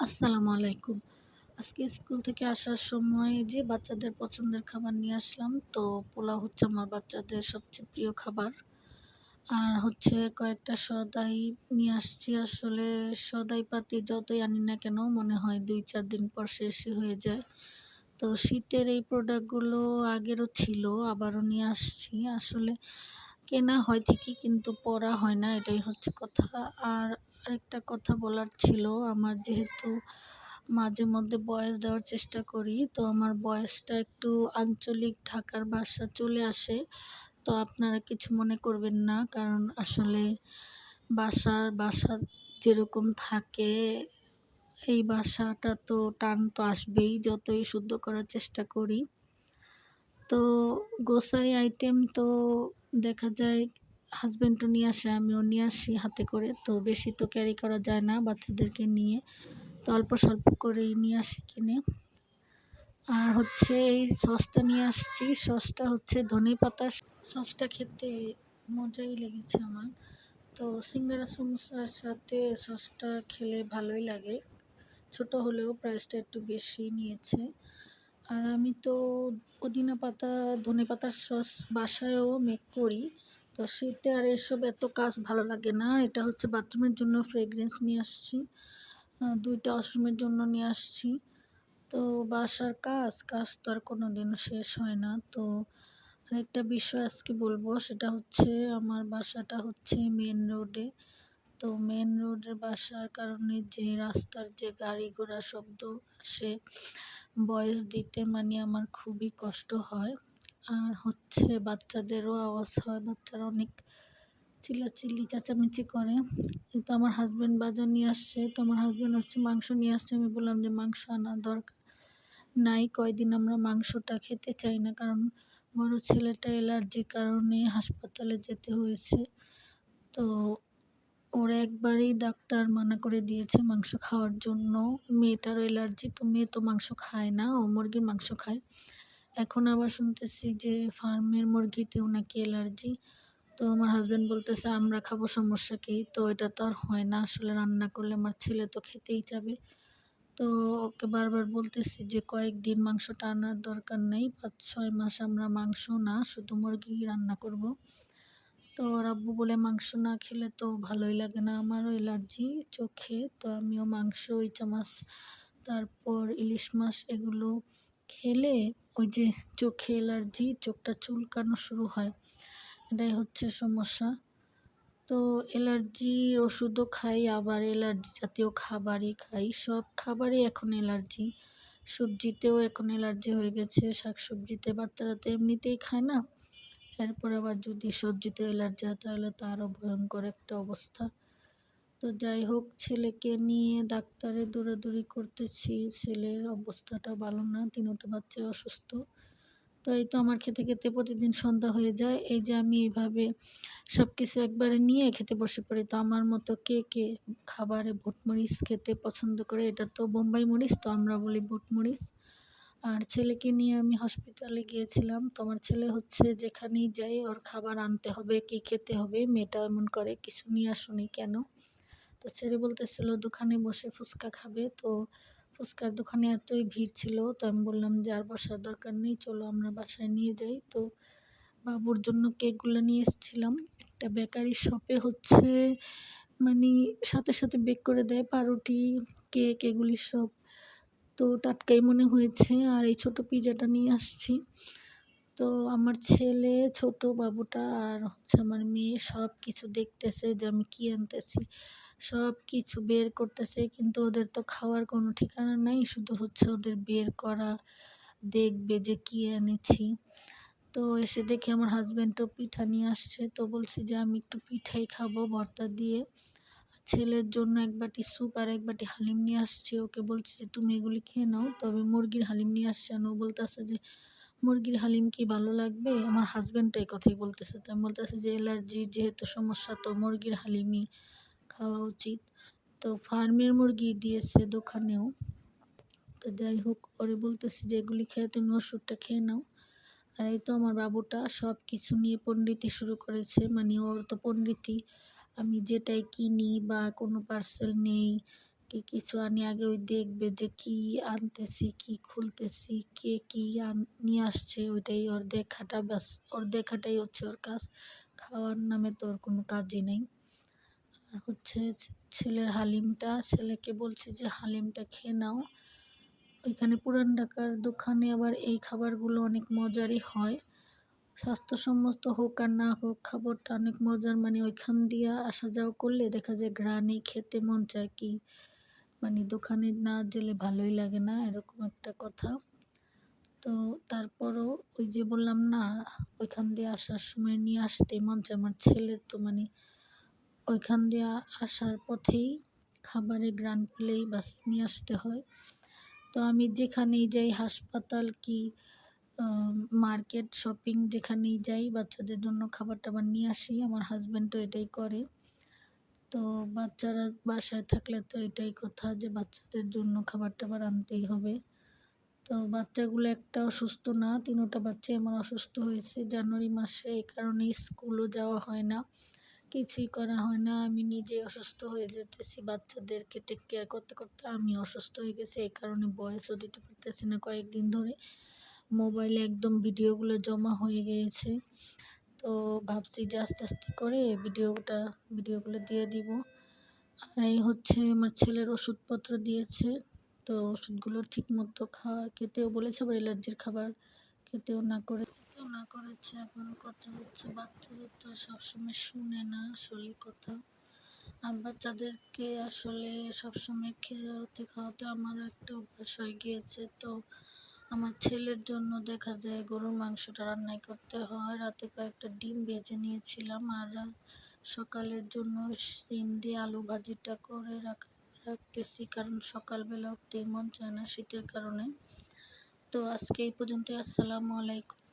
আসসালামু আলাইকুম। আজকে স্কুল থেকে আসার সময় যে বাচ্চাদের পছন্দের খাবার নিয়ে আসলাম। তো পোলাও হচ্ছে আমার বাচ্চাদের সবচেয়ে প্রিয় খাবার। আর হচ্ছে কয়েকটা সদাই নিয়ে আসছি। আসলে সদাই পাতি যতই আনি না কেন মনে হয় ২-৪ দিন পর শেষই হয়ে যায়। তো শীতের এই প্রোডাক্টগুলো আগেরও ছিল, আবারও নিয়ে আসছি। আসলে কেনা হয় ঠিকই কিন্তু পরা হয় না, এটাই হচ্ছে কথা। আর আরেকটা কথা বলার ছিল, আমার যেহেতু মাঝে মধ্যে ভয়েস দেওয়ার চেষ্টা করি, তো আমার ভয়েসটা একটু আঞ্চলিক ঢাকার ভাষা চলে আসে। তো আপনারা কিছু মনে করবেন না, কারণ আসলে বাসা যেরকম থাকে, এই বাসাটা তো টান তো আসবেই যতই শুদ্ধ করার চেষ্টা করি। তো গ্রোসারি আইটেম তো দেখা যায় হাসব্যান্ডও নিয়ে আসে, আমিও নিয়ে আসি হাতে করে। তো বেশি তো ক্যারি করা যায় না বাচ্চাদেরকে নিয়ে। তো অল্প স্বল্প করেই নিয়ে আসি কিনে। আর হচ্ছে এই সসটা নিয়ে আসছি। সসটা হচ্ছে ধনেপাতার সসটা খেতে মজাই লেগেছে আমার। তো সিঙ্গারা সমোসার সাথে সসটা খেলে ভালোই লাগে। ছোট হলেও প্রাইসটা একটু বেশি নিয়েছে। আর আমি তো পুদিনা পাতা, ধনেপাতার সস বাসায়ও মেক করি। তো শীতে আর এসব এত কাজ ভালো লাগে না। এটা হচ্ছে বাথরুমের জন্য ফ্রেগরেন্স নিয়ে আসছি। ২ টা ওয়াশরুমের জন্য নিয়ে আসছি। তো বাসার কাজ তো আর কোনোদিনও শেষ হয় না। তো আরেকটা বিষয় আজকে বলবো, সেটা হচ্ছে আমার বাসাটা হচ্ছে মেইন রোডে। তো মেইন রোডের বাসার কারণে যে রাস্তার যে গাড়ি ঘোড়ার শব্দ আসে, ভয়েস দিতে মানে আমার খুবই কষ্ট হয়। আর হচ্ছে বাচ্চাদেরও আওয়াজ হয়, বাচ্চারা অনেক চিল্লাচিল্লি চেঁচামেচি করে। কিন্তু আমার হাসব্যান্ড বাজার নিয়ে আসছে, তো আমার হাসব্যান্ড হচ্ছে মাংস নিয়ে আসছে। আমি বললাম যে মাংস আনার দরকার নাই, কয়দিন আমরা মাংসটা খেতে চাই না, কারণ বড় ছেলেটা অ্যালার্জির কারণে হাসপাতালে যেতে হয়েছে। তো ওর একবারেই ডাক্তার মানা করে দিয়েছে মাংস খাওয়ার জন্য। মেয়েটারও অ্যালার্জি, তো মেয়ে তো মাংস খায় না, ও মুরগির মাংস খায়। এখন আবার শুনতেছি যে ফার্মের মুরগিতেও নাকি অ্যালার্জি। তো আমার হাসব্যান্ড বলতেছে আমরা খাবো, সমস্যা কি? তো এটা তো আর হয় না, আসলে রান্না করলে আমার ছেলে তো খেতেই যাবে। তো ওকে বারবার বলতেছি যে কয়েকদিন মাংসটা আনার দরকার নেই, ৫-৬ মাস আমরা মাংস না শুধু মুরগি রান্না করব। তো ওর আব্বু বলে মাংস না খেলে তো ভালোই লাগে না, আমারও অ্যালার্জি চোখে। তো আমিও মাংস, ইচা মাছ, তারপর ইলিশ মাছ এগুলো খেলে ওই যে চোখে অ্যালার্জি, চোখটা চুলকানো শুরু হয়। এটাই হচ্ছে সমস্যা। তো অ্যালার্জির ওষুধও খাই, আবার অ্যালার্জি জাতীয় খাবারই খাই। সব খাবারই এখন অ্যালার্জি। সবজিতেও এখন অ্যালার্জি হয়ে গেছে। শাকসবজিতে বাচ্চারা তো এমনিতেই খায় না। এরপর আবার যদি সবজিতে অ্যালার্জি হয় তাহলে তো আরও ভয়ঙ্কর একটা অবস্থা। তো যাই হোক, ছেলেকে নিয়ে ডাক্তারে দৌড়াদৌড়ি করতেছি। ছেলের অবস্থাটা ভালো না, ৩টা বাচ্চাই অসুস্থ। তো এই তো আমার খেতে, খেতে প্রতিদিন সন্ধ্যা হয়ে যায়। এই যে আমি এভাবে সবকিছু একবারে নিয়ে খেতে বসে পড়ি। তো আমার মতো কে খাবারে ভুটমরিচ খেতে পছন্দ করে? এটা তো বোম্বাই মরিচ, তো আমরা বলি ভুটমরিচ। আর ছেলেকে নিয়ে আমি হসপিটালে গিয়েছিলাম। তো আমার ছেলে হচ্ছে যেখানেই যাই ওর খাবার আনতে হবে, কি খেতে হবে। মেয়েটা এমন করে, কিছু নিয়ে আসোনি কেন? তো ছেলে বলতেছিল দোকানে বসে ফুচকা খাবে। তো ফুচকার দোকানে এতই ভিড় ছিল, তো আমি বললাম যে আর বসার দরকার নেই, চলো আমরা বাসায় নিয়ে যাই। তো বাবুর জন্য কেকগুলো নিয়ে এসেছিলাম। একটা বেকারি শপে হচ্ছে মানে সাথে সাথে বেক করে দেয় পাউরুটি, কেক এগুলি সব। তো টাটকাই মনে হয়েছে। আর এই ছোট পিজাটা নিয়ে আসছি। তো আমার ছেলে, ছোট বাবুটা আর হচ্ছে আমার মেয়ে সব কিছু দেখতেছে যে আমি কি আনতেছি। সব কিছু বের করতেছে, কিন্তু ওদের তো খাওয়ার কোনো ঠিকানা নাই। শুধু হচ্ছে ওদের বের করা, দেখবে যে কি এনেছি। তো এসে দেখি আমার হাসব্যান্ডও পিঠা নিয়ে আসছে। তো বলছি যে আমি একটু পিঠাই খাবো ভর্তা দিয়ে। ছেলের জন্য ১ বাটি স্যুপ আর ১ বাটি হালিম নিয়ে আসছি। ওকে বলছি যে তুমি এগুলি খেয়ে নাও। তবে মুরগির হালিম নিয়ে আসছে না। ও বলতেছে যে মুরগির হালিম কি ভালো লাগবে? আমার হাসব্যান্ডও এই কথাই বলতেছে। তো আমি বলতেছি যে অ্যালার্জির যেহেতু সমস্যা, তো মুরগির হালিমই খাওয়া উচিত। তো ফার্মের মুরগি দিয়েছে দোকানেও। তো যাই হোক, ওরে বলতেছি যে এগুলি খেয়ে তুমি ওষুধটা খেয়ে নাও। আর এই তো আমার বাবুটা সব কিছু নিয়ে পণ্ডিতি শুরু করেছে। মানে ওর তো পণ্ডিতি। আমি যেটাই কিনি বা কোনো পার্সেল নেই, কি কিছু আনি আগে ওই দেখবে যে কি আনতেছি, কি খুলতেছি, কে কি নিয়ে আসছে, ওইটাই ওর দেখাটা ব্যাস। ওর দেখাটাই হচ্ছে ওর কাজ। খাওয়ার নামে তো ওর কোনো কাজই নেই। আর হচ্ছে ছেলের হালিমটা, ছেলেকে বলছি যে হালিমটা খেয়ে নাও। ওইখানে পুরান ঢাকার দোকানে আবার এই খাবারগুলো অনেক মজারই হয়। স্বাস্থ্যসম্মত হোক আর না হোক, খাবারটা অনেক মজার। মানে ওইখান দিয়া আসা যাওয়া করলে দেখা যায় ঘ্রাণে খেতে মন চায় কি, মানে দোকানে না গেলে ভালোই লাগে না, এরকম একটা কথা। তো তারপরও ওই যে বললাম না, ওইখান দিয়ে আসার সময় নিয়ে আসতে মন চায় আমার ছেলের। তো মানে ওইখান দিয়ে আসার পথেই খাবারের ঘ্রাণ পেলেই বাস নিয়ে আসতে হয়। তো আমি যেখানেই যাই, হাসপাতাল কি মার্কেট, শপিং, যেখানেই যাই বাচ্চাদের জন্য খাবার টাবার নিয়ে আসি। আমার হাজব্যান্ডও এটাই করে। তো বাচ্চারা বাসায় থাকলে তো এটাই কথা যে বাচ্চাদের জন্য খাবার টাবার আনতেই হবে। তো বাচ্চাগুলো একটাও সুস্থ না, তিনোটা বাচ্চাই আমার অসুস্থ হয়েছে জানুয়ারি মাসে। এই কারণে স্কুলও যাওয়া হয় না, কিছুই করা হয় না। আমি নিজে অসুস্থ হয়ে যেতেছি, বাচ্চাদেরকে টেক কেয়ার করতে করতে আমি অসুস্থ হয়ে গেছি। এই কারণে ভয়েসও দিতে পারতেছি না কয়েকদিন ধরে। মোবাইলে একদম ভিডিওগুলো জমা হয়ে গিয়েছে। তো ভাবছি যে আস্তে আস্তে করে ভিডিওগুলো দিয়ে দিব। আর এই হচ্ছে আমার ছেলের ওষুধপত্র দিয়েছে। তো ওষুধগুলো ঠিক মতো খেতেও বলেছে, আবার অ্যালার্জির খাবার খেতেও না করেছে। এখন কথা হচ্ছে বাচ্চারা তো সবসময় শুনে না আসলে কথা। আর বাচ্চাদেরকে আসলে সবসময় খাওয়াতে খাওয়াতে আমার একটা অভ্যাস হয়ে গিয়েছে। তো আমার ছেলের জন্য দেখা যায় গরুর মাংসটা রান্নাই করতে হয়। রাতে কয়েকটা ডিম ভেজে নিয়েছিলাম, আর সকালের জন্য সিম দিয়ে আলু ভাজিটা করে রাখতেছি, কারণ সকালবেলা উঠতেই মন চায় না শীতের কারণে। তো আজকে এই পর্যন্ত। আসসালামু আলাইকুম।